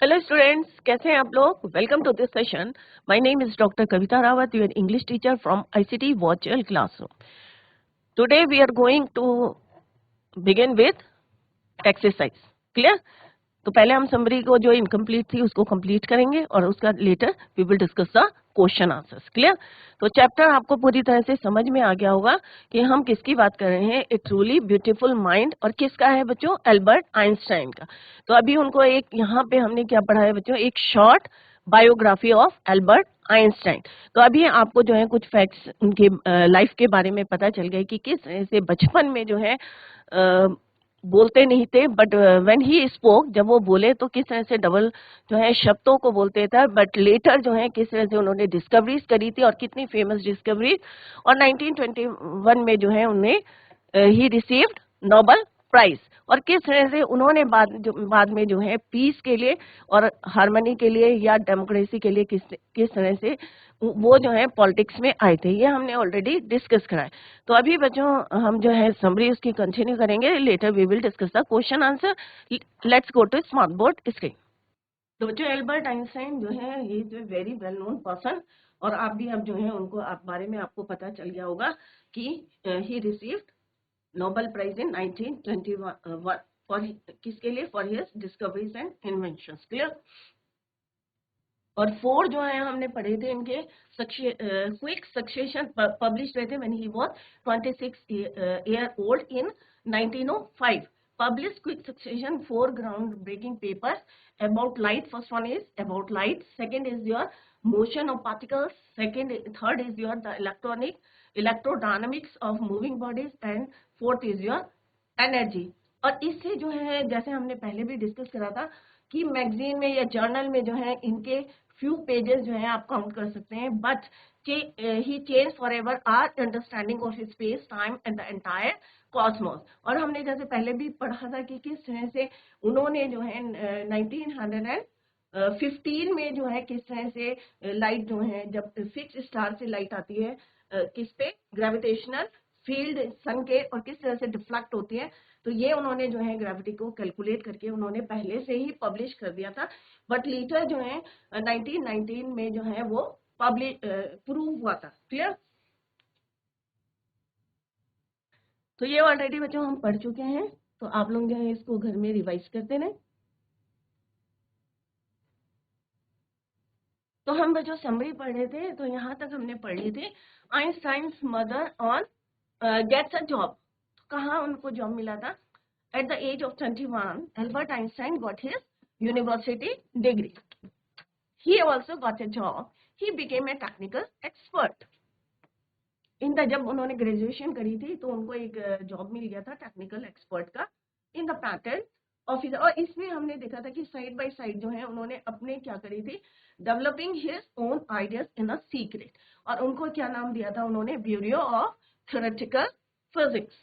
Hello students, कैसे हैं आप लोग? Welcome to this session. My name is doctor Kavita Rawat, your English teacher from ICT virtual classroom. Today we are going to begin with exercise. Clear? तो पहले हम summary को जो इनकम्प्लीट थी उसको कंप्लीट करेंगे और उसका later we will discuss the question answers. Clear? तो चैप्टर आपको पूरी तरह से समझ में आ गया होगा कि हम किसकी बात कर रहे हैं. ए ट्रूली ब्यूटीफुल माइंड. और किसका है बच्चों? एल्बर्ट आइंस्टाइन का. तो अभी उनको एक यहाँ पे हमने क्या पढ़ा है बच्चों? एक short biography of Albert Einstein. तो अभी आपको जो है कुछ फैक्ट्स उनके लाइफ के बारे में पता चल गए कि किस तरह से बचपन में जो है बोलते नहीं थे, बट व्हेन ही स्पोक, जब वो बोले तो किस तरह से डबल जो है शब्दों को बोलते थे. बट लेटर जो है किस तरह से उन्होंने डिस्कवरीज करी थी और कितनी फेमस डिस्कवरीज. और 1921 में जो है उन्हें ही रिसीव्ड नोबेल प्राइज. और किस तरह से उन्होंने बाद में जो है पीस के लिए और हार्मनी के लिए या डेमोक्रेसी के लिए किस तरह से वो जो है पॉलिटिक्स में आए थे, ये हमने ऑलरेडी डिस्कस करा है. तो अभी बच्चों हम जो है समरी उसकी कंटिन्यू करेंगे. Later we will discuss the question answer. Let's go to smart board screen. तो बच्चों एल्बर्ट आइंस्टाइन जो है ये is a very well known person. और आप भी अब जो है उनको आप बारे में आपको पता चल गया होगा कि he received Nobel prize in 1921 for किसके लिए? For his discoveries and inventions. Clear? और 4 जो है हमने पढ़े थे इनके क्विक सक्सेशन पब्लिश हुए थे when he was 26 year old in 1905. Published quick succession 4 ground-breaking papers about light. First one is about light. Second is your motion of particles. Third is your the electrodynamics of moving bodies, and fourth is your energy. और इससे जो है जैसे हमने पहले भी discuss करा था कि मैगजीन में या जर्नल में जो है इनके फ्यू पेजेस जो है आप काउंट कर सकते हैं. But he change forever our understanding of space time and the entire cosmos. और हमने जैसे पहले भी पढ़ा था कि किस तरह से उन्होंने जो है 1915 में जो है किस तरह से लाइट जो है जब फिक्स स्टार से लाइट आती है किस पे? ग्रेविटेशनल फील्ड सन के, और किस तरह से डिफ्लेक्ट होती है. तो ये उन्होंने जो है ग्रेविटी को कैलकुलेट करके उन्होंने पहले से ही पब्लिश कर दिया था. बट लेटर जो है 1919 में जो है वो पब्लिश प्रूव हुआ था. क्लियर? तो ये ऑलरेडी बच्चों हम पढ़ चुके हैं, तो आप लोग जो है इसको घर में रिवाइज करते रहे. तो हम बच्चों समरी पढ़ रहे थे, तो यहाँ तक हमने पढ़ ली थी. Einstein's mother on gets a job. कहाँ उनको जॉब मिला था? At the age of 21, Albert Einstein got his university degree. He also got a job. He became a technical expert. जब उन्होंने ग्रेजुएशन करी थी तो उनको एक जॉब मिल गया था टेक्निकल एक्सपर्ट का इन द पैटेंट ऑफिस. और इसमें हमने देखा था कि साइड बाय साइड जो है उन्होंने अपने क्या करी थी? Developing his own ideas in a secret. और उनको क्या नाम दिया था उन्होंने? Bureau of theoretical physics.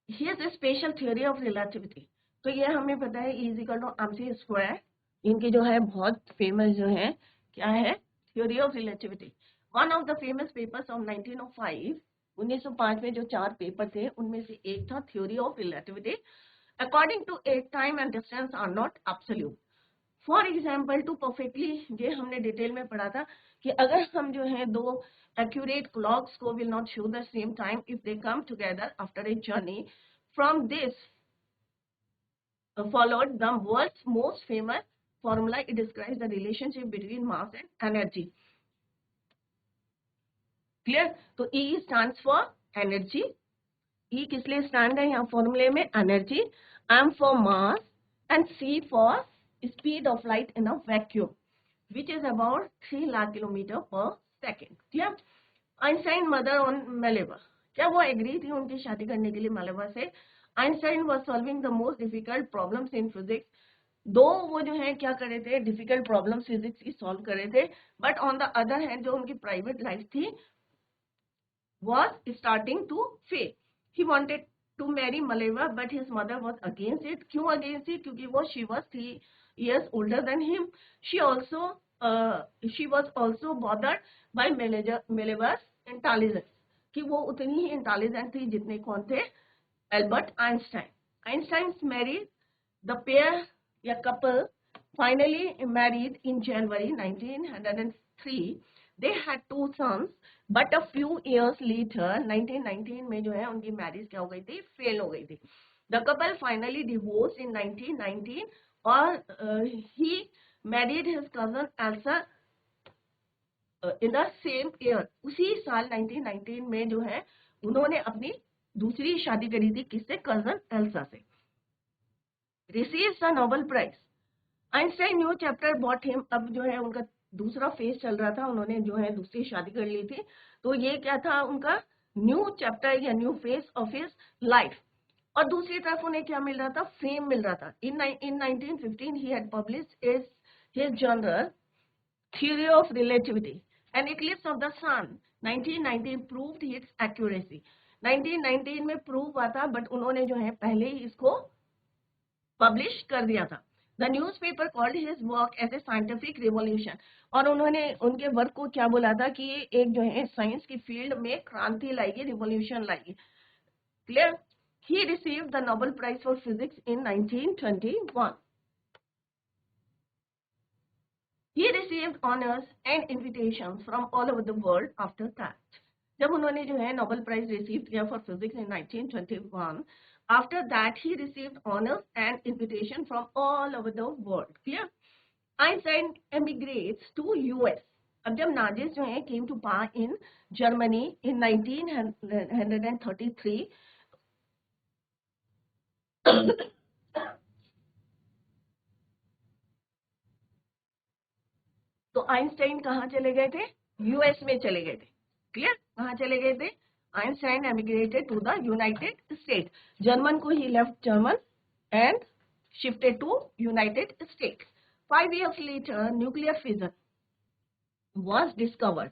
Here's a special theory of relativity. तो ये हमें पता है E equal to mc square. इनकी जो है बहुत फेमस जो है क्या है? Theory of relativity. One of the famous papers of 1905. 1905 में जो 4 पेपर थे उनमें से एक था theory of relativity. According to it time and distance are not absolute. For example to perfectly, ये हमने डिटेल में पढ़ा था कि अगर हम जो है 2 accurate clocks को will not show the same time if they come together after a journey. From this followed the world's most famous formula. It describes the relationship between mass and energy. Clear? तो E stands for energy. E किस लिए stand है यहाँ फॉर्मूले में? Energy. M for mass and C for speed of light in a vacuum, which is about 3 lakh kilometer per second. Clear? Einstein mother on Mileva. क्या वो agree थी उनकी शादी करने के लिए मेलेवा से? Einstein was solving the most difficult problems in physics. दो वो जो है क्या कर रहे थे? डिफिकल्ट प्रॉब्लम्स फिजिक्स की सॉल्व कर रहे थे. But on the other hand जो उनकी प्राइवेट लाइफ थी was starting to fade. He wanted to marry Maleva, but his mother was against it. क्यों against it? क्योंकि वो she was 3 years older than him. She was also bothered by Maleva's intelligence. कि वो उतनी ही intelligent थी जितने कौन थे? Albert Einstein. Einstein's married. The pair, a couple, finally married in January 1903. They had 2 sons, but a few years later, 1919 में जो है उनकी मैरिज क्या हो गई थी, फेल हो गई थी. The couple finally divorced in 1919 और he married his cousin Elsa in the same year. उसी साल 1919 में जो है उन्होंने अपनी दूसरी शादी करी थी. किससे? कजन एल्सा से. Receives a Nobel Prize. Einstein new chapter bought him. अब जो है उनका दूसरा फेज चल रहा था, उन्होंने जो है दूसरी शादी कर ली थी. तो ये क्या था उनका न्यू चैप्टर या new phase of his life. और दूसरी तरफ उन्हें क्या मिल रहा था? फेम मिल रहा था. इन 1915 he had published his journal Theory of Relativity. An eclipse of the sun 1919 proved its accuracy. 1919 में प्रूव हुआ था, बट उन्होंने जो है पहले ही इसको पब्लिश कर दिया था. The newspaper called his work as a scientific revolution. और उन्होंने उनके वर्क को क्या बोला था कि ये एक जो है साइंस की फील्ड में क्रांति लाएगी, रिवॉल्यूशन लाएगी. Clear? He received the Nobel prize for physics in 1921. He received honors and invitations from all over the world after that. जब उन्होंने जो है नोबेल प्राइज रिसीव किया for physics in 1921, after that he received honors and invitation from all over the world. Clear? Einstein emigrates to US. अब जब Nazis जो है came to power in Germany in 1933, तो आइंस्टाइन कहाँ चले गए थे? यूएस में चले गए थे. क्लियर? कहाँ चले गए थे? Einstein emigrated to the United State. German को he left German and shifted to United States. 5 years later nuclear fission was discovered.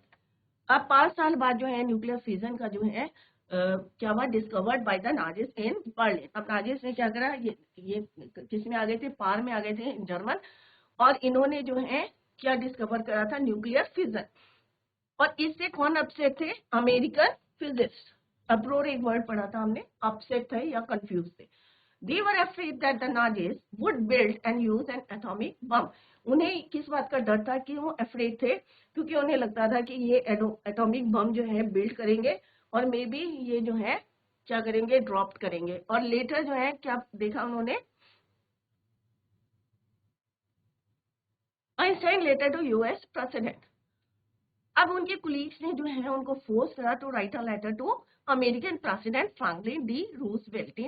अब 5 साल बाद जो है न्यूक्लियर फिजन का जो है क्या हुआ? Discovered by the Nazis in Berlin. अब नाजिस ने क्या करा? ये किस में आ गए थे? पार में आ गए थे, जर्मन. और इन्होंने जो है क्या डिस्कवर करा था? Nuclear fission. और इससे कौन अपसेट थे? American physicist. अप्रोर एक वर्ड पढ़ा था हमने, अपसेट थे या कंफ्यूज थे. They were afraid that the Nazis would build and use an atomic bomb. उन्हें किस बात का डर था कि वो अफ्रेड थे? क्योंकि उन्हें लगता था कि ये एटॉमिक बम जो है बिल्ड करेंगे और मे बी ये जो है क्या करेंगे? ड्रॉप करेंगे. और लेटर जो है क्या देखा उन्होंने? Einstein letter to US president. अब उनके कुलीग्स ने जो है उनको फोर्स करा to write a letter to American president Franklin D Roosevelt.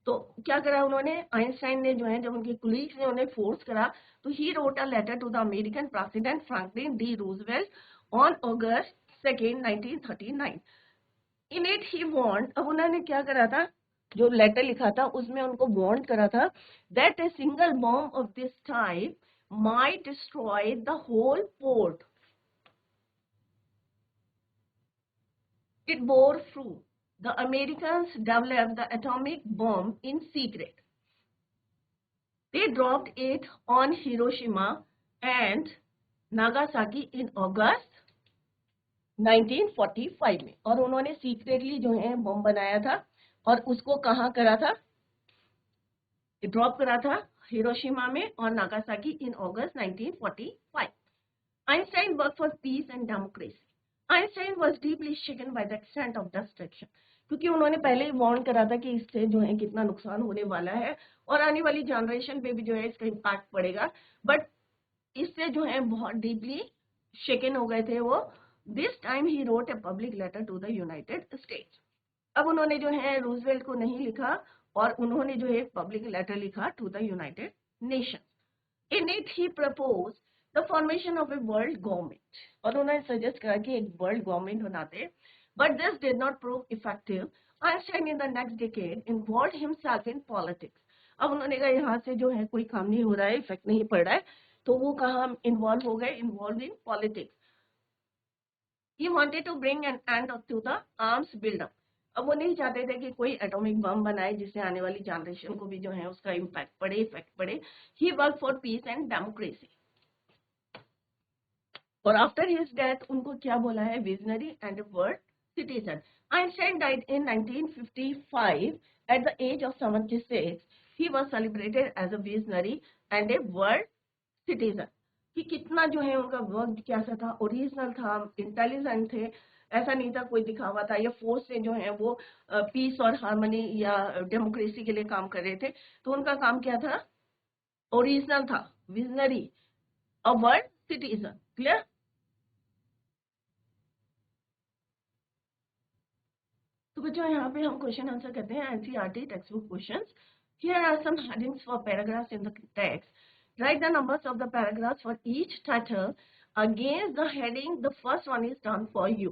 तो क्या करा उन्होंने? आइंस्टाइन ने जो है जब उनके कुलीग्स ने उन्हें फोर्स करा तो he wrote a letter to the American president Franklin D Roosevelt on August 2, 1939. In it he warned. अब उन्होंने क्या करा था? जो लेटर लिखा था उसमें उनको वार्न करा था that a single bomb of this type might destroy the whole port. It bore fruit. The Americans developed the atomic bomb in secret. They dropped it on Hiroshima and Nagasaki in August 1945 में. और उन्होंने secretly जो है बम बनाया था और उसको कहाँ करा था? ड्रॉप करा था हिरोशिमा में और Nagasaki in August 1945. Einstein worked for peace and democracy. Einstein was deeply shaken by the extent of destruction. क्योंकि उन्होंने पहले ही वार्न करा था कि इससे जो है कितना नुकसान होने वाला है और आने वाली जनरेशन पे भी जो है इसका इम्पैक्ट पड़ेगा. बट इससे जो है बहुत डीपली शेकन हो गए थे वो. This time he wrote a public letter to the United States. अब उन्होंने जो है रूजवेल्ट को नहीं लिखा और उन्होंने जो है पब्लिक लेटर लिखा to the United Nation. In it he propose the formation of a world government. और उन्होंने सजेस्ट करा कि एक वर्ल्ड गवर्नमेंट बनाते. But this did not prove effective. Einstein in the next decade involved himself in politics. अब उन्होंने कहा यहाँ से जो है कोई काम नहीं हो रहा है, इफेक्ट नहीं पड़ रहा है, तो वो कहाँ इन्वॉल्व हो गए? Involve in politics. He wanted to bring an end to the arms buildup. अब वो नहीं चाहते थे कि कोई एटॉमिक बम बनाए जिससे आने वाली जनरेशन को भी जो है उसका इम्पैक्ट पड़े, इफेक्ट पड़े. He work for peace and democracy. और आफ्टर हिज डेथ उनको क्या बोला है? Visionary and world citizen. Einstein died in 1955 At the age of 76, he was celebrated as a visionary and a world citizen. कि कितना जो है उनका वर्क कैसा था, ओरिजिनल था, इंटेलिजेंट थे, ऐसा नहीं था कोई दिखावा था, या फोर्स से जो है वो पीस और हार्मनी या डेमोक्रेसी के लिए काम कर रहे थे. तो उनका काम क्या था? ओरिजिनल था, विजनरी, अ वर्ल्ड सिटीजन. क्लियर? तो बच्चों यहाँ पे हम क्वेश्चन आंसर करते हैं NCERT text book questions. Here are some headings for paragraphs in the text. Write the numbers of the paragraphs for each title against the heading. The first one is done for you.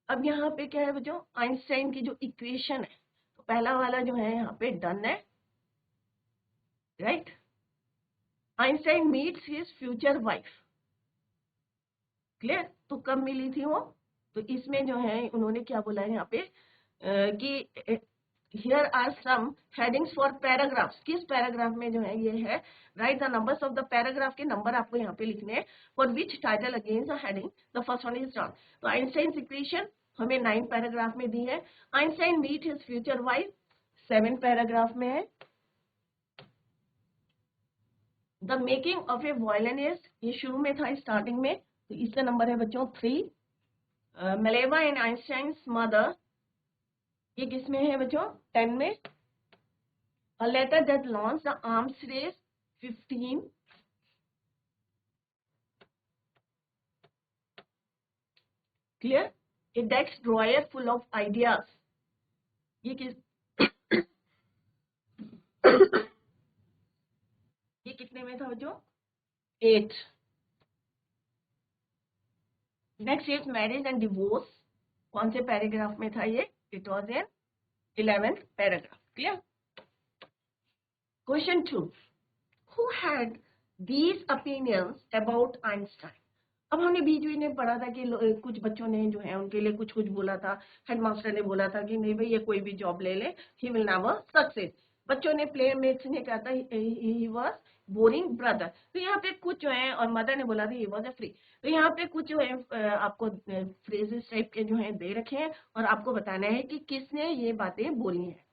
अब यहाँ पे क्या है बच्चों? Einstein की जो equation है, तो पहला वाला जो है यहाँ पे डन है, right? Einstein meets his future wife. Clear? तो कब मिली थी वो? तो इसमें जो है उन्होंने क्या बोला है यहाँ पे कि here are some headings for paragraphs. किस पैराग्राफ में जो है ये है? Write the numbers of the paragraph के नंबर आपको यहाँ पे लिखने हैं. For which title against the heading the first one is done. तो आइंस्टाइन इक्वेशन हमें 9 पैराग्राफ में दी है. Einstein meet his future wife 7 paragraph में है. The making of a violinist ये शुरू में था, स्टार्टिंग में, तो इसका नंबर है बच्चों 3. Mileva and Einstein's mother ये किसमें है बच्चों? 10 में. A letter that launched the arms race 15. Clear? A desk drawer full of ideas ये किस ये कितने में था बच्चों? 8. Next is marriage and divorce. कौन से पैराग्राफ में था ये? It was in 11th paragraph. Clear? Question 2. Who had these opinions about Einstein? अब हमने बीच में पढ़ा था कि कुछ बच्चों ने जो है उनके लिए कुछ कुछ बोला था. हेडमास्टर ने बोला था कि नहीं भाई ये कोई भी जॉब ले ले, ही विल नेवर सक्सेस. बच्चों ने, प्लेमेट्स ने कहा था ही वाज बोरिंग ब्रदर. तो यहाँ पे कुछ जो है, और मदर ने बोला था ही वाज अ फ्री. तो यहाँ पे कुछ जो है आपको फ्रेजेस टाइप के जो है दे रखे हैं और आपको बताना है कि किसने ये बातें बोली हैं.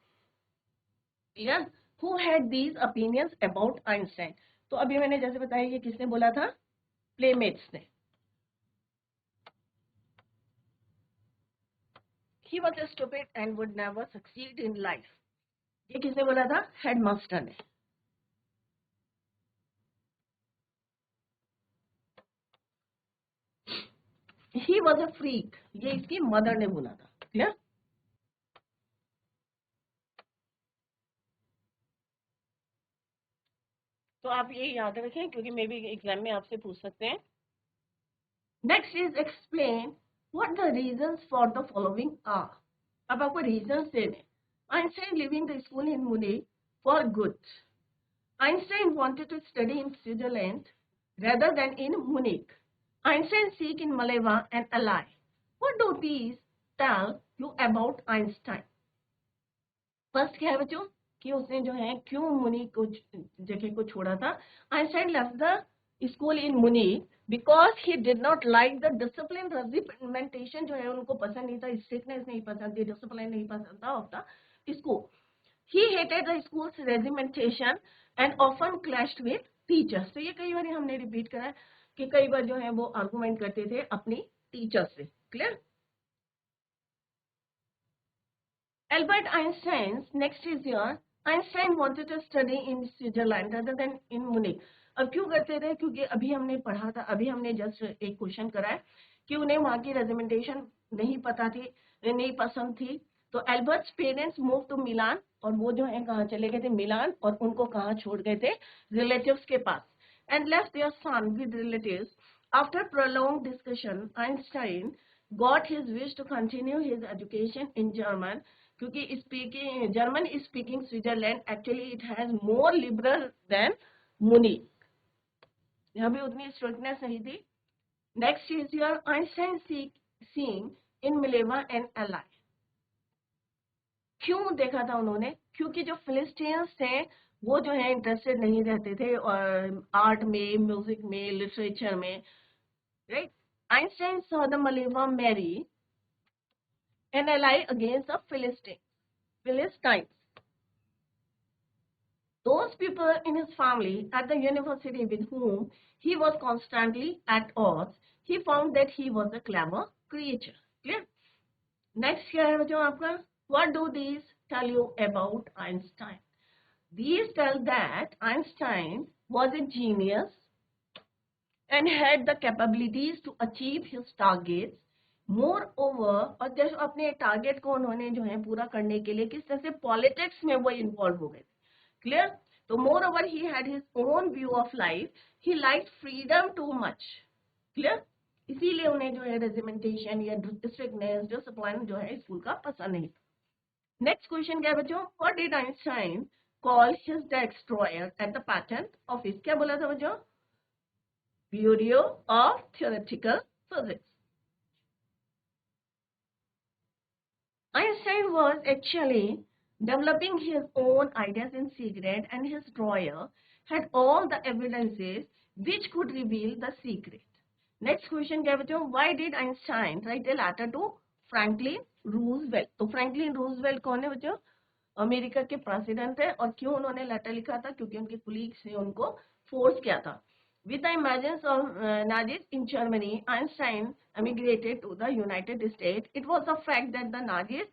Clear? Who had these opinions about Einstein? तो अभी मैंने जैसे बताया ये किसने बोला था? प्लेमेट्स ने. He was stupid and would never succeed in life. ये किसने बोला था? हेडमास्टर ने. He was a freak. ये इसकी मदर ने बोला था. क्लियर? तो आप ये याद रखें क्योंकि मे बी एग्जाम में आपसे पूछ सकते हैं. Next is explain what the reasons for the following are. अब आपको रीजंस देने. Einstein leaving the school in Munich for good. Einstein wanted to study in Switzerland rather than in Munich. Einstein seek in Mileva and ally. What do these tell you about Einstein? First क्या है बच्चों कि उसने जो है क्यों मुनीक को जगह को छोड़ा था. Einstein left the school in Munich because he did not like the discipline. regimentation जो है उनको पसंद नहीं था, strictness नहीं पसंद थी, डिसिप्लिन नहीं पसंद था of the school. He hated the school's regimentation and often clashed with teachers. तो ये कई बार हमने रिपीट करा है कि कई बार जो है वो आर्गुमेंट करते थे अपनी टीचर्स से. Clear? Albert Einstein's next is here. Einstein wanted to study in Switzerland rather than in Munich. अब क्यों करते थे? क्योंकि अभी हमने पढ़ा था, अभी हमने जस्ट एक क्वेश्चन करा है कि उन्हें वहां की रेजिमेंटेशन नहीं पता थी, नहीं पसंद थी. तो Albert's parents move to Milan, और वो जो है कहाँ चले गए थे? मिलान. और उनको कहाँ छोड़ गए थे? रिलेटिव्स के पास. And left their son with relatives. After prolonged discussion Einstein got his wish to continue his education in German. क्योंकि speaking German speaking Switzerland actually it has more liberal than Munich. यहाँ भी उतनी strictness नहीं थी. Next is your Einstein seeing in Mileva and ally. क्यों देखा था उन्होंने? क्योंकि जो फिलिस्टीनियंस थे वो जो है इंटरेस्टेड नहीं रहते थे आर्ट में, म्यूजिक में, लिटरेचर में. Right? Einstein saw the Mileva marry an ally against the Philistines. those people in his family at the university with whom he was constantly at odds, he found that he was a clever creature. Clear? Next क्या है बच्चों आपका? What do these tell you about Einstein? These tell that Einstein was a genius and had the capabilities to achieve his targets. Moreover, और जब अपने target को उन्होंने जो है पूरा करने के लिए किस तरह से पॉलिटिक्स में वो इन्वॉल्व हो गए. क्लियर? तो moreover he had his own view of life. He liked freedom too much. Clear? इसीलिए उन्हें जो है रेजिमेंटेशन या स्ट्रिक्टनेस डिसिप्लिन जो है स्कूल का पसंद नहीं था. नेक्स्ट क्वेश्चन क्या है बच्चों? What did Einstein call his destroyer at the patent office? क्या बोला था बच्चों? Bureau of Theoretical Physics. Einstein was actually developing his own ideas in secret, and his drawer had all the evidences which could reveal the secret. Next question क्या बच्चों? Why did Einstein write a letter to Franklin Roosevelt? तो Franklin Roosevelt कौन है बच्चों? America के president है. और क्यों उन्होंने लेटर लिखा था? क्योंकि उनके कुलीग्स ने उनको फोर्स किया था. With the emergence of Nazis in Germany, Einstein emigrated to the United States. It was the fact that the Nazis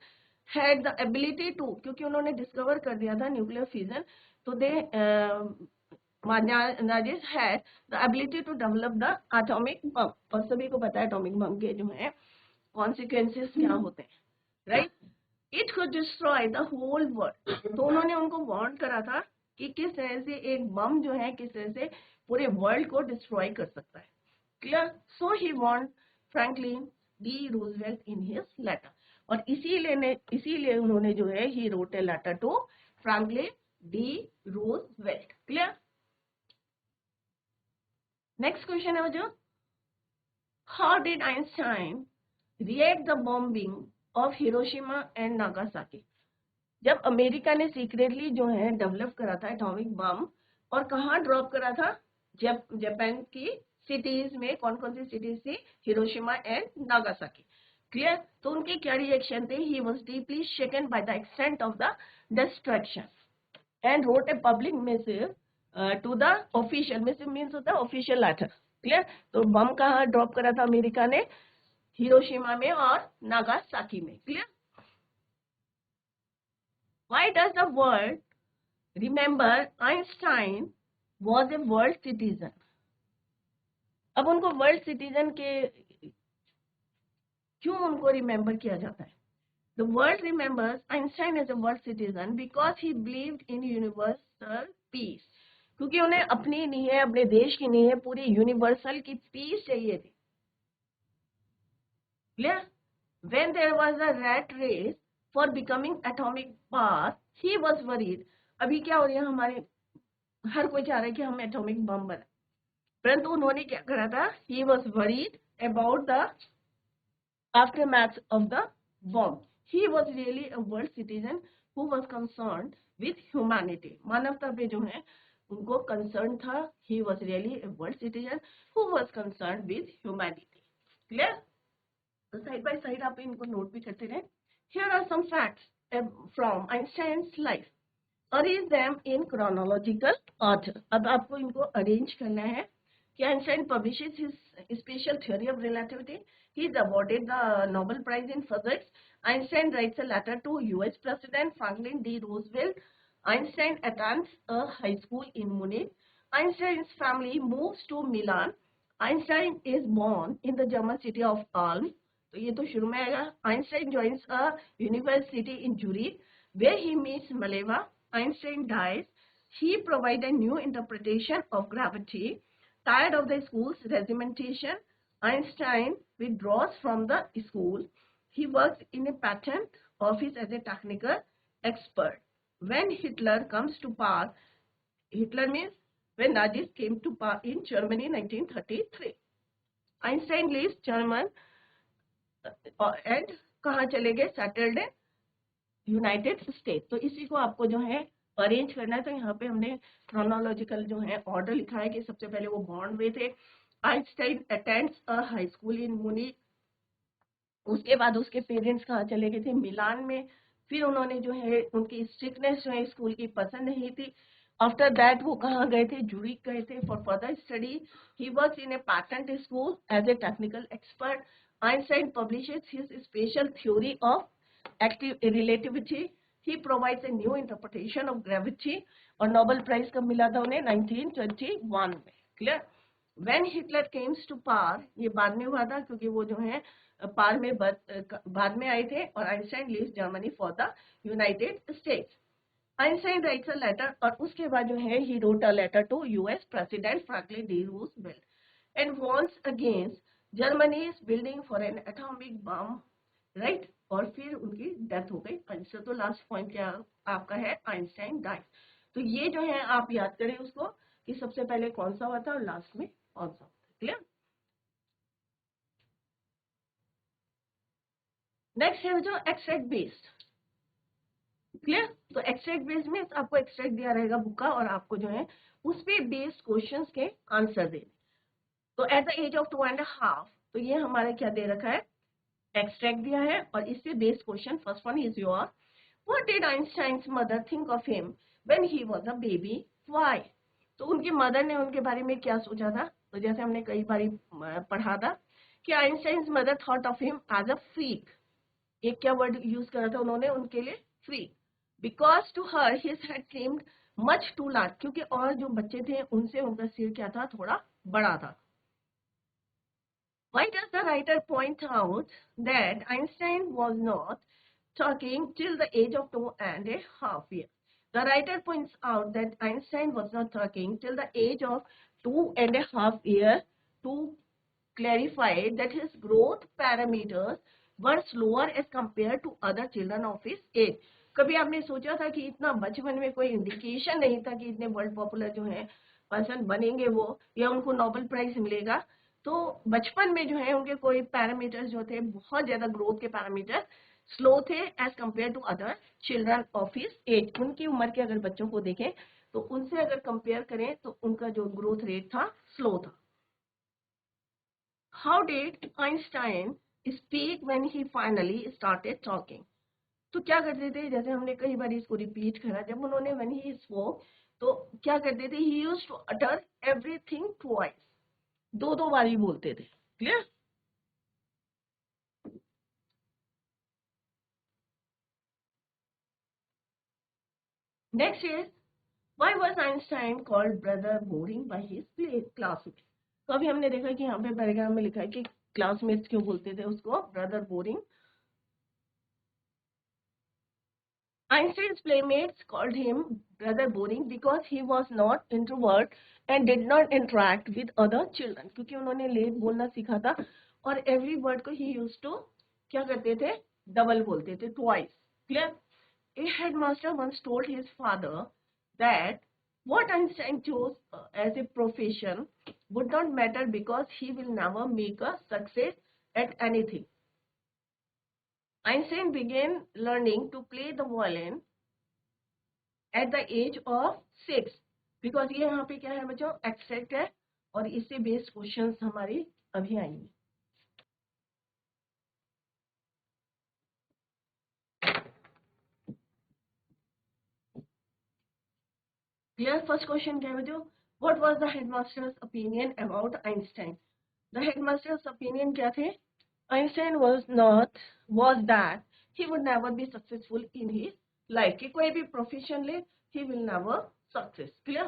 had the ability to, क्योंकि उन्होंने डिस्कवर कर दिया था न्यूक्लियर फ्यूजन, तो दे Nazis had the ability to develop the atomic bomb. और सभी को पता है एटॉमिक बम के जो है कॉन्सिक्वेंसेस क्या होते हैं, right? It could destroy the whole world. तो उन्होंने उनको वार्न करा था कि किस तरह से एक बम जो है किस तरह से पूरे वर्ल्ड को डिस्ट्रॉय कर सकता है. Clear? So he warn Franklin D Roosevelt in his letter. और इसीलिए उन्होंने जो है he wrote a letter to Franklin D Roosevelt. Clear? Next question है बच्चों, how did Einstein react the bombing of Hiroshima and Nagasaki? जब America ने secretly जो है डेवलप करा था एटॉमिक बम, और कहाँ ड्रॉप करा था? जापान की सिटीज में. कौन कौन सी सिटीज थी? Hiroshima and Nagasaki. क्लियर? तो उनकी क्या रिएक्शन थे? He was deeply shaken by the extent of the destruction and wrote a public message to the official. Message means होता है ऑफिशियल लेटर. क्लियर? तो बम कहाँ ड्रॉप करा था अमेरिका ने? हिरोशिमा में और नागासाकी में. Clear? Why does the world remember Einstein was a world citizen? अब उनको वर्ल्ड सिटीजन के क्यों उनको रिमेम्बर किया जाता है? The world remembers Einstein as a world citizen because he believed in universal peace. क्योंकि उन्हें अपनी नहीं है, अपने देश की नहीं है, पूरी यूनिवर्सल की पीस चाहिए थी. Clear? When there was a rat race for becoming atomic power, he was worried. अभी क्या हो रहा है? हमारे हर कोई चाह रहा है कि हम एटॉमिक बम बनाए, परंतु उन्होंने क्या करा था? He was worried about the aftermath of the bomb. He was really a world citizen who was concerned with humanity. मानवता पे जो है उनको कंसर्न था. He was really a world citizen who was concerned with humanity. Clear? तो side by side आप इनको note भी करते रहे. Here are some facts from Einstein's life. Arrange them in chronological order. अब आपको इनको अरेंज करना है कि Einstein publishes his special theory of relativity. He is awarded the Nobel Prize in Physics. Einstein writes a letter to US President Franklin D. Roosevelt. Einstein attends a high school in Munich. Einstein's family moves to Milan. Einstein is born in the German city of Ulm. तो ये तो शुरू में आएगा. Einstein joins a university in Zurich where he meets Mileva. Einstein dies. He provides a new interpretation of gravity. Tired of the school's regimentation, Einstein withdraws from the school. He works in a patent office as a technical expert. When Hitler comes to power, Hitler means when Nazis came to power in Germany in 1933. Einstein leaves Germany and कहाँ चले गए? Settled in United state. तो इसी को आपको जो है arrange करना है. तो यहाँ पे हमने क्रोनोलॉजिकल जो है ऑर्डर लिखा है कि सबसे पहले वो बॉर्न हुए थे. Einstein attends a high school इन मुनिक. उसके बाद उसके पेरेंट्स कहाँ चले गए थे? मिलान में. फिर उन्होंने जो है उनकी स्ट्रिक्टनेस जो है स्कूल की पसंद नहीं थी. आफ्टर दैट वो कहाँ गए थे, जूरिक गए थे for further study. He works in a patent school as a technical expert. Einstein publishes his special theory of active relativity. He provides a new interpretation of gravity. और Nobel prize कब मिला था उन्हें, 1921 में. Clear. When Hitler comes to power, ये बाद में हुआ था क्योंकि वो जो है पार में बाद में आए थे. और Einstein leaves Germany for the United States. Einstein writes a letter, और उसके बाद जो है he wrote a letter to US president Franklin D Roosevelt and warns against Germany's building for an atomic bomb. Right. और फिर उनकी death हो गई. आंसर तो लास्ट पॉइंट क्या आपका है, आइंस्टाइन डाइड. तो ये जो है आप याद करें उसको कि सबसे पहले कौन सा हुआ था और लास्ट में कौन सा. क्लियर. नेक्स्ट है जो एक्सट्रैक्ट बेस्ड. क्लियर. तो एक्सट्रैक्ट बेस्ड में आपको एक्सट्रैक्ट दिया रहेगा बुक का और आपको जो है उस पे बेस्ड क्वेश्चंस के आंसर देने. तो एट द एज ऑफ 2.5, तो ये हमारा क्या दे रखा है, एक्सट्रैक्ट दिया है और इससे based question. First one is your, what did Einstein's mother think of him when he was a baby, why. तो उनकी मदर ने उनके बारे में क्या सोचा था. तो जैसे हमने कई बार पढ़ा था कि Einstein's mother thought of him as a freak. एक क्या वर्ड यूज करा था उन्होंने उनके लिए, freak. Because to her his head seemed much too large, क्योंकि और जो बच्चे थे उनसे उनका सिर क्या था, थोड़ा बड़ा था. Why does the writer point out that Einstein was not talking till the age of 2.5 years? The writer points out that Einstein was not talking till the age of 2.5 years to clarify that his growth parameters were slower as compared to other children of his age. कभी आपने सोचा था कि इतना बचपन में कोई indication नहीं था कि इतने वर्ल्ड पॉपुलर जो है पर्सन बनेंगे वो, या उनको नोबेल प्राइज मिलेगा. तो बचपन में जो है उनके कोई पैरामीटर्स जो थे, बहुत ज्यादा ग्रोथ के पैरामीटर स्लो थे as compare to other children of his age. उनकी उम्र के अगर बच्चों को देखें तो उनसे अगर कंपेयर करें तो उनका जो ग्रोथ रेट था स्लो था. How did Einstein speak when he finally started talking? तो क्या करते थे, जैसे हमने कई बार इसको रिपीट करा, जब उन्होंने when he spoke तो क्या करते थे, he used to utter everything twice. दो दो बार ही बोलते थे. Clear. Next is, why was Einstein called brother boring by his classmates? तो अभी हमने देखा कि यहाँ पे पैराग्राफ में लिखा है कि क्लासमेट्स क्यों बोलते थे उसको brother boring. Einstein's playmates called him brother boring because he was not introvert and did not interact with other children. क्योंकि उन्होंने लेट बोलना सीखा था और every word को he used to क्या करते थे, डबल बोलते थे, twice. Clear? A headmaster once told his father that what Einstein chose as a profession would not matter because he will never make a success at anything. Einstein began learning to play the violin at the age of 6. Because ये यहाँ पे क्या है बच्चों, extract है और इससे based questions हमारी अभी आएंगे. क्लियर. फर्स्ट क्वेश्चन क्या है बच्चों, what was the headmasters opinion about Einstein. The headmasters opinion क्या थे, Einstein was that he would never be successful in his life. कि कोई भी प्रोफेशन ले, he will never success. Clear?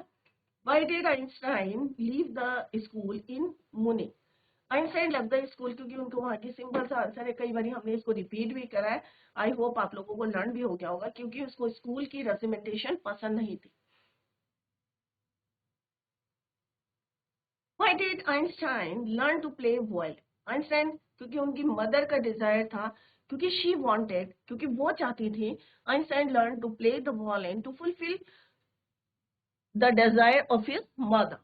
Why did Einstein leave the school in Munich? Einstein लग the school क्योंकि उनको वहाँ की, सिंपल सा आंसर है, कई बार हमने इसको रिपीट भी करा है. आई होप आप लोगों को लर्न भी हो गया होगा, क्योंकि उसको स्कूल की रेजिमेंटेशन पसंद नहीं थी. Why did Einstein learn to play violin? Einstein क्योंकि उनकी मदर का डिजायर था, क्योंकि she wanted, क्योंकि वो चाहती थी. Einstein learned to play the violin to fulfill the desire of his mother.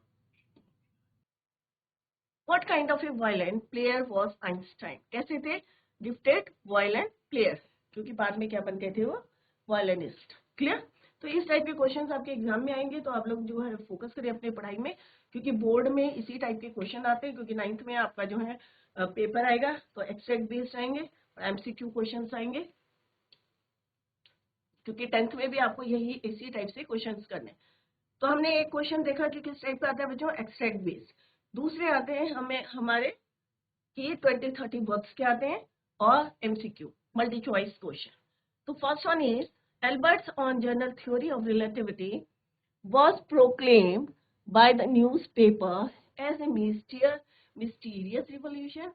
What kind of a violin player was Einstein? कैसे थे, gifted violin player, क्योंकि बाद में क्या बनते थे वो, violinist. क्लियर. तो इस टाइप के क्वेश्चंस आपके एग्जाम में आएंगे, तो आप लोग जो है फोकस करें अपनी पढ़ाई में, क्योंकि बोर्ड में इसी टाइप के क्वेश्चन आते हैं. क्योंकि 9th में आपका जो है पेपर आएगा तो एक्सट्रैक्ट बेस्ड आएंगे और एमसीक्यू क्वेश्चंस आएंगे, क्योंकि 10th में भी आपको यही इसी टाइप से क्वेश्चंस करने. तो हमने एक क्वेश्चन देखा कि किस टाइप का आता है बच्चों, एक्सट्रैक्ट बेस्ड। दूसरे आते हैं हमें हमारे कि 20-30 वर्क्स के आते हैं और एमसीक्यू मल्टी चॉइस क्वेश्चन। तो first one is Albert's on general theory of relativity was proclaimed by the newspaper as a mysterious revolution,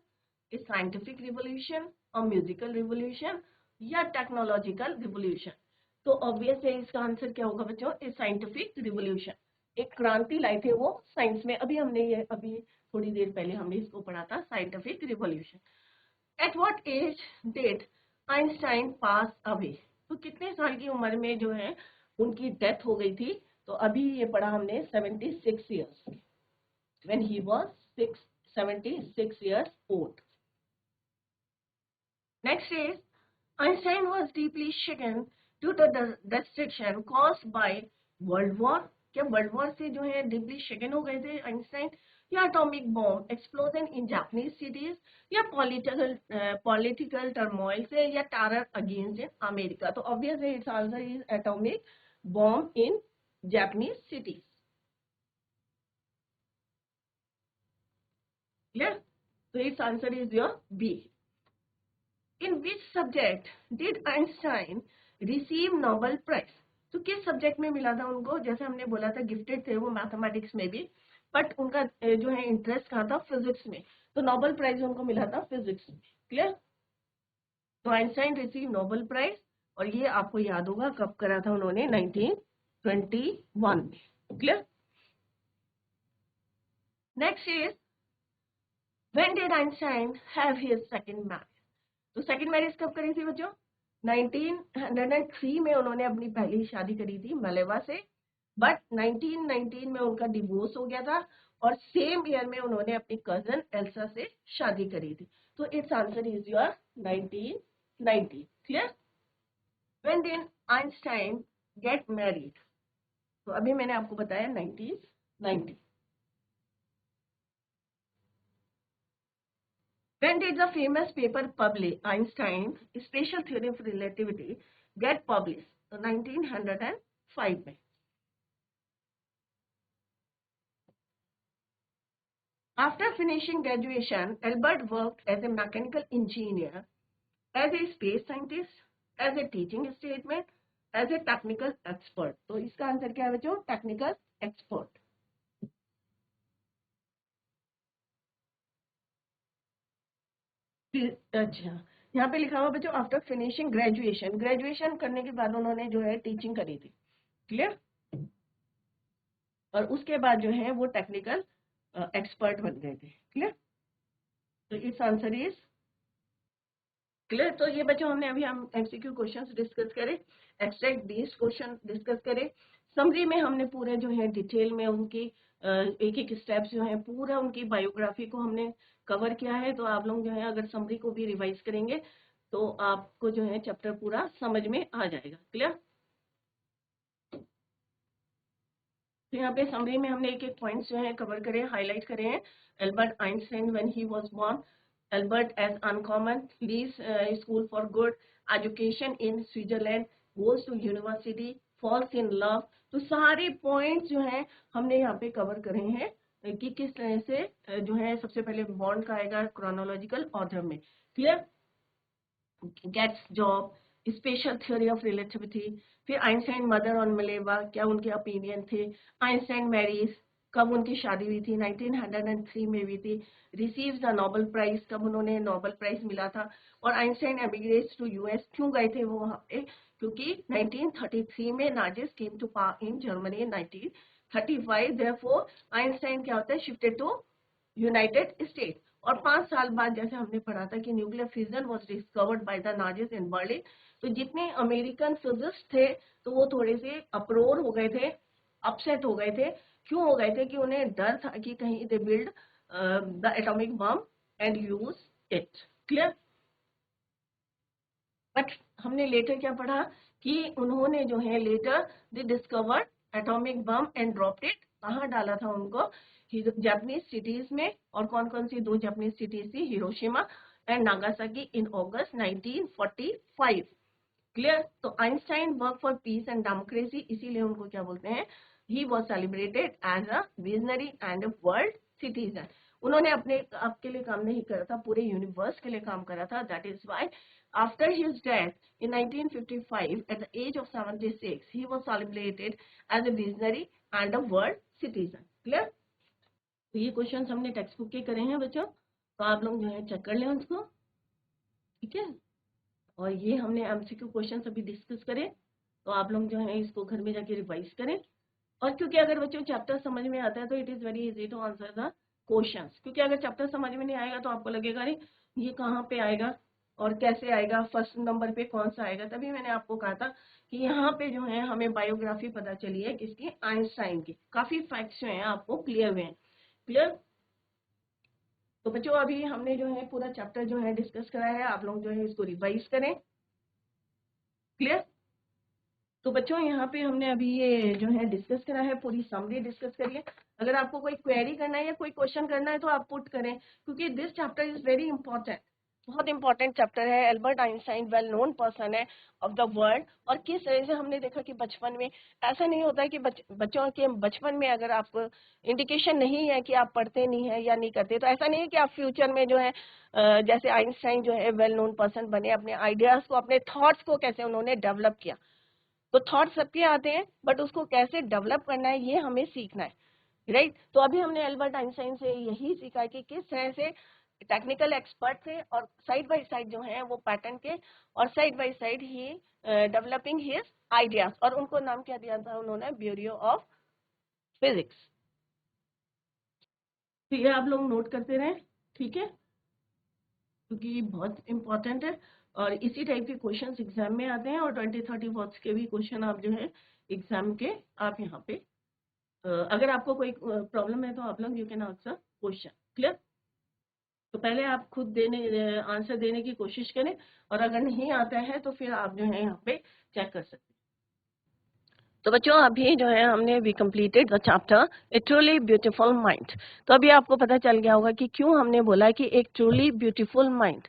a scientific revolution, a musical revolution या टेक्नोलॉजिकल रिवोल्यूशन। तो obvious है इसका answer क्या होगा बच्चों, ए scientific revolution. एक क्रांति लाए थे वो साइंस में। अभी थोड़ी देर पहले हमने इसको पढ़ा था, scientific revolution. At what age did Einstein pass away? तो कितने साल की उम्र में जो है उनकी डेथ हो गई थी? तो अभी ये पढ़ा हमने 76 years, when he was 76 years old. Next is Einstein was deeply shaken due to the destruction caused by World War. क्या वर्ल्ड वॉर से जो है डीपली शेकन हो गए थे आइंस्टाइन, या एटॉमिक बॉम्ब एक्सप्लोजन इन जापानीज सिटीज, या पॉलिटिकल टर्मोइल से, या टेरर अगेंस्ट अमेरिका? तो ऑब्वियस है it's answer is atomic bomb in Japanese cities. Clear? So its answer is your B. In which subject did Einstein receive Nobel Prize? तो किस subject में मिला था उनको? जैसे हमने बोला था गिफ्टेड थे वो मैथमेटिक्स में भी, बट उनका जो है इंटरेस्ट कहाँ था, फिजिक्स में। तो नोबेल प्राइज उनको मिला था फिजिक्स में। क्लियर? तो आइंस्टाइन रिसीव नोबेल प्राइज, और ये आपको याद होगा कब करा था उन्होंने, 1921 में। Clear? Next is when did Einstein have his second marriage? तो सेकंड मैरिज कब करी थी बच्चों? 1903 में उन्होंने अपनी पहली शादी करी थी मलेवा से, बट 1919 में उनका डिवोर्स हो गया था, और सेम ईयर में उन्होंने अपनी कजन एल्सा से शादी करी थी। तो it's answer is your 1990। Clear? When did Einstein get married? तो अभी मैंने आपको बताया 1990। When did the famous paper published, Einstein Special Theory of Relativity, get published? तो 1905 में। After finishing graduation, Albert worked as a mechanical engineer, as a space scientist, as a teaching assistant, as a technical expert. तो इसका answer क्या है बच्चों? Technical expert. अच्छा, यहाँ पे लिखा हुआ बच्चों आफ्टर फिनिशिंग ग्रेजुएशन, ग्रेजुएशन करने के बाद उन्होंने जो है टीचिंग करी थी। क्लियर? और उसके बाद जो है वो टेक्निकल एक्सपर्ट बन गए थे। क्लियर? तो इट्स आंसर इज क्लियर। तो ये बच्चों हमने अभी हम एमसीक्यू क्वेश्चंस डिस्कस करे, एक्सट्रैक्ट बेस्ड क्वेश्चन डिस्कस करे। समरी में हमने पूरे जो है डिटेल में उनकी एक एक स्टेप्स जो है पूरा उनकी बायोग्राफी को हमने कवर किया है। तो आप लोग जो है अगर समरी को भी रिवाइज करेंगे तो आपको जो है चैप्टर पूरा समझ में आ जाएगा। क्लियर? तो यहाँ पे समरी में हमने एक एक पॉइंट्स जो है कवर करे, हाईलाइट करे हैं। Albert Einstein when he was born, Albert as uncommon, leaves school for good, education in Switzerland, goes to university, falls in love. तो सारे पॉइंट्स जो है हमने यहाँ पे कवर करे हैं कि किस तरह से जो है सबसे पहले बॉन्ड का आएगा क्रोनोलॉजिकल ऑर्डर में। Clear? Gets job, special theory of relativity, फिर आइंस्टाइन मदर ऑन मलेवा, क्या उनके ओपिनियन थे, आइंस्टाइन मैरिज, कब उनकी शादी हुई थी, 1903 में हुई थी, रिसीव्स द नोबेल प्राइज, कब उन्होंने नोबेल प्राइज मिला था, और आइंस्टाइन एमिग्रेट्स टू यूएस, क्यों गए थे वो वहाँ पे, क्योंकि 1933 में Nazis came to power in Germany, in 1935 therefore Einstein क्या होता है, शिफ्टेड टू यूनाइटेड स्टेट। और 5 साल बाद जैसे हमने पढ़ा था कि nuclear fission was discovered by the Nazis in Berlin, तो जितने अमेरिकन फिजिस्ट थे तो वो थोड़े से अप्रोर हो गए थे, अपसेट हो गए थे। क्यों हो गए थे? कि उन्हें डर था कि कहीं they build the atomic bomb and use it. Clear? But हमने लेटर क्या पढ़ा कि उन्होंने जो है letter they discovered atomic bomb and dropped it. कहाँ डाला था उनको? जापानीज सिटीज में। और कौन कौन सी 2 जापानीज सिटीज थी? Hiroshima and Nagasaki in August 1945। Clear? तो Einstein work for peace and democracy, इसीलिए उनको क्या बोलते हैं? He was celebrated as a visionary and world citizen. उन्होंने अपने आपके लिए काम नहीं करा था, पूरे यूनिवर्स के लिए काम करा था। That is why after his death in 1955 at the age of 76 he was celebrated as a visionary and a world citizen. Clear? तो ये क्वेश्चन हमने टेक्स्ट बुक के करे हैं बच्चों, तो आप लोग जो है चेक कर लें उसको, ठीक है। और ये हमने एमसीक्यू क्वेश्चन अभी डिस्कस करे, तो आप लोग जो है इसको घर में जाके रिवाइज करें। और क्योंकि अगर बच्चों चैप्टर समझ में आता है तो it is very easy to answer the questions, क्योंकि अगर चैप्टर समझ में नहीं आएगा तो आपको लगेगा नहीं ये कहाँ पे आएगा और कैसे आएगा, फर्स्ट नंबर पे कौन सा आएगा। तभी मैंने आपको कहा था कि यहाँ पे जो है हमें बायोग्राफी पता चली है किसकी, आइंस्टाइन की। काफी फैक्ट्स जो है आपको क्लियर हुए हैं। क्लियर? तो बच्चों अभी हमने जो है पूरा चैप्टर जो है डिस्कस करा है, आप लोग जो है इसको रिवाइज करें। क्लियर? तो बच्चों यहाँ पे हमने अभी ये जो है डिस्कस करा है, पूरी समरी डिस्कस करिए। अगर आपको कोई क्वेरी करना है या कोई क्वेश्चन करना है तो आप पुट करें, क्योंकि this chapter is very important, बहुत इंपॉर्टेंट चैप्टर है। Albert Einstein well known person है ऑफ द वर्ल्ड। और किस तरह से हमने देखा कि बचपन में ऐसा नहीं होता है कि बच्चों के बचपन में अगर आपको इंडिकेशन नहीं है कि आप पढ़ते नहीं है या नहीं करते, तो ऐसा नहीं है कि आप फ्यूचर में जो है जैसे आइंस्टाइन जो है वेल नोन पर्सन बने, अपने आइडियाज को, अपने थॉट्स को कैसे उन्होंने डेवलप किया। तो थॉट सबके आते हैं, बट उसको कैसे डेवलप करना है ये हमें सीखना है, राइट। तो अभी हमने एल्बर्ट आइंस्टाइन से यही सीखा कि किस तरह से टेक्निकल एक्सपर्ट थे और साइड बाय साइड जो है वो पैटर्न के, और side by side he developing his ideas. और उनको नाम क्या दिया था उन्होंने, ब्यूरो ऑफ फिजिक्स। तो ये आप लोग नोट करते रहें, ठीक है, क्योंकि बहुत इंपॉर्टेंट है। और इसी टाइप के क्वेश्चंस एग्जाम में आते हैं, और 20-30 वर्ड्स के भी क्वेश्चन आप जो है एग्जाम के आप यहाँ पे अगर आपको कोई प्रॉब्लम है तो आप लोग you can answer question. Clear? तो पहले आप खुद देने आंसर देने की कोशिश करें, और अगर नहीं आता है तो फिर आप जो है यहाँ पे चेक कर सकते हैं। तो बच्चों अभी जो है हमने we completed the chapter a truly beautiful mind. तो अभी आपको पता चल गया होगा कि क्यों हमने बोला कि एक ट्रूली ब्यूटीफुल माइंड,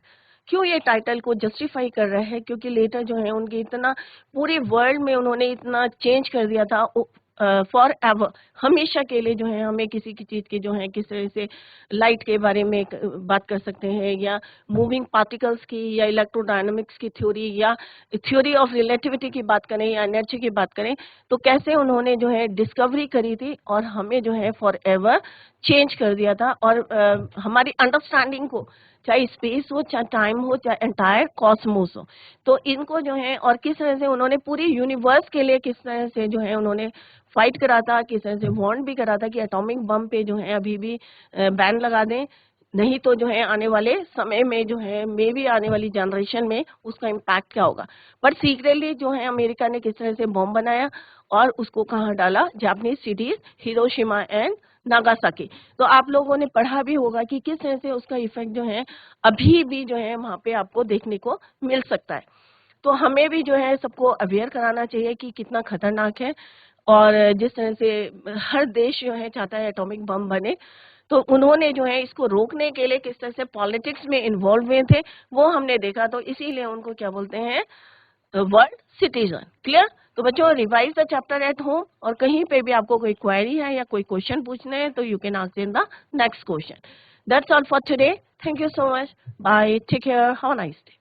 क्यों ये टाइटल को जस्टिफाई कर रहे हैं, क्योंकि लेटर जो है उनके इतना पूरे वर्ल्ड में उन्होंने इतना चेंज कर दिया था फॉर एवर, हमेशा के लिए जो है हमें किसी की चीज के जो है किस तरह से लाइट के बारे में बात कर सकते हैं, या मूविंग पार्टिकल्स की, या इलेक्ट्रोडायनामिक्स की थ्योरी, या थ्योरी ऑफ रिलेटिविटी की बात करें, या एनर्जी की बात करें, तो कैसे उन्होंने जो है डिस्कवरी करी थी और हमें जो है फॉर एवर चेंज कर दिया था। और हमारी अंडरस्टैंडिंग को, चाहे स्पेस हो, चाहे टाइम हो, चाहे एंटायर कॉस्मोस हो, तो इनको जो है, और किस तरह से उन्होंने पूरी यूनिवर्स के लिए किस तरह से जो है उन्होंने फाइट करा था, किस तरह से वार्न भी करा था कि एटॉमिक बम पे जो है अभी भी बैन लगा दें, नहीं तो जो है आने वाले समय में जो है मे भी आने वाली जनरेशन में उसका इम्पैक्ट क्या होगा। बट सीक्रेटली जो है अमेरिका ने किस तरह से बॉम्ब बनाया और उसको कहाँ डाला, Japanese cities Hiroshima and Nagasaki. तो आप लोगों ने पढ़ा भी होगा कि किस तरह से उसका इफेक्ट जो है अभी भी जो है वहाँ पे आपको देखने को मिल सकता है। तो हमें भी जो है सबको अवेयर कराना चाहिए कि कितना खतरनाक है, और जिस तरह से हर देश जो है चाहता है एटॉमिक बम बने, तो उन्होंने जो है इसको रोकने के लिए किस तरह से पॉलिटिक्स में इन्वॉल्व हुए थे वो हमने देखा। तो इसीलिए उनको क्या बोलते हैं, वर्ल्ड सिटीजन। क्लियर? तो बच्चों revise the chapter at home, और कहीं पे भी आपको कोई क्वेरी है या कोई क्वेश्चन पूछने हैं तो you can ask in the next question. That's all for today. Thank you so much. Bye, take care, have a nice day.